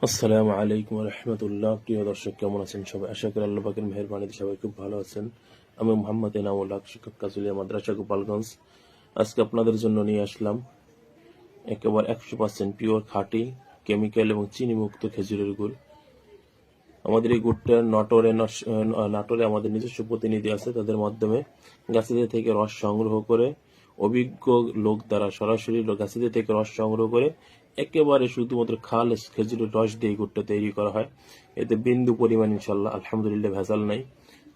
আসসালামু আলাইকুম রহমতুল্লাহ। প্রিয় দর্শক, কেমন আছেন সবাই? আশা করি আল্লাহ পাকের মেহেরবানিতে সবাই খুব ভালো আছেন। আমি মোহাম্মদ এনামুল হক, শিক্ষক কাজুলিয়া মাদ্রাসা গোপালগঞ্জ। আজকে আপনাদের জন্য নিয়ে আসলাম একেবারে 100% পিওর খাঁটি কেমিক্যাল এবং চিনি মুক্ত খেজুরের গুড়। আমাদের এই গুড়টা নাটোরে আমাদের নিজস্ব প্রতিনিধি আছে, তাদের মাধ্যমে গাছেদের থেকে রস সংগ্রহ করে অভিজ্ঞ লোক দ্বারা সরাসরি গাছেদের থেকে রস সংগ্রহ করে একেবারে শুধুমাত্র খালেস খেজুরের রস দিয়ে গুড়টা তৈরি করা হয়। এতে বিন্দু পরিমাণ ইনশাল্লাহ আলহামদুলিল্লাহ ভেজাল নাই।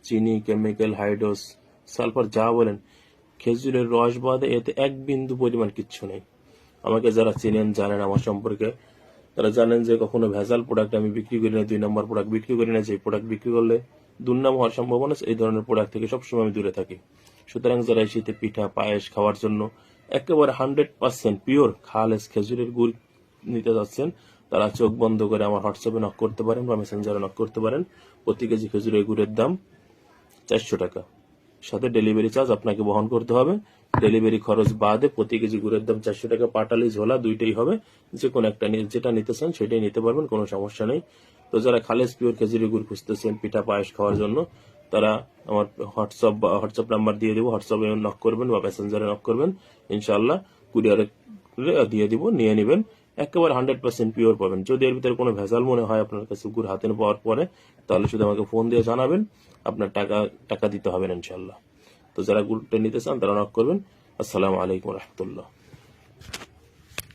চিনি, কেমিক্যাল, হাইড্রোস, সালফার যা বলেন, খেজুরের রস বাদে এতে এক বিন্দু পরিমাণ কিচ্ছু নেই। আমাকে যারা চিনেন, জানেন আমার সম্পর্কে, তারা জানেন যে কখনো ভেজাল প্রোডাক্ট আমি বিক্রি করি না, 2 নম্বর প্রোডাক্ট বিক্রি করি না। যে প্রোডাক্ট বিক্রি করলে দুর্নাম হওয়ার সম্ভাবনা আছে, এই ধরনের প্রোডাক্ট থেকে সবসময় আমি দূরে থাকি। সুতরাং যারা এই শীতে পিঠা পায়েস খাওয়ার জন্য একেবারে 100% পিওর খালেস খেজুরের গুড় নিতে যাচ্ছেন, তারা চোখ বন্ধ করে আমার হোয়াটসঅ্যাপে নক করতে পারেন বা মেসেঞ্জারে নক করতে পারেন। প্রতি কেজি খেজুরের গুড়ের দাম 400 টাকা, সাথে ডেলিভারি চার্জ আপনাকে বহন করতে হবে। ডেলিভারি খরচ বাদে প্রতি কেজি গুড়ের দাম 400 টাকা। পাটালি ঝোলা দুইটাই হবে, যে কোনো একটা যেটা নিতে চান সেটাই নিতে পারবেন, কোনো সমস্যা নেই। তো যারা খালেস পিওর খেজুরি গুড় খুঁজতেছেন পিঠা পায়েস খাওয়ার জন্য, তারা আমার হোয়াটসঅ্যাপ নাম্বার দিয়ে দেবো, হোয়াটসঅ্যাপে নক করবেন বা মেসেঞ্জারে নক করবেন, ইনশাল্লাহ কুরিয়ারে দিয়ে দিব, নিয়ে নেবেন। একেবারে 100% পিওর পাবেন। যদি এর ভিতরে কোনো ভেজাল মনে হয় আপনার কাছে গুড় হাতে পাওয়ার পরে, তাহলে শুধু আমাকে ফোন দিয়ে জানাবেন, আপনার টাকা দিতে হবে না ইনশাল্লাহ। তো যারা গুড়টা নিতে চান তারা নক করবেন। আসসালামু আলাইকুম রহমতুল্লাহ।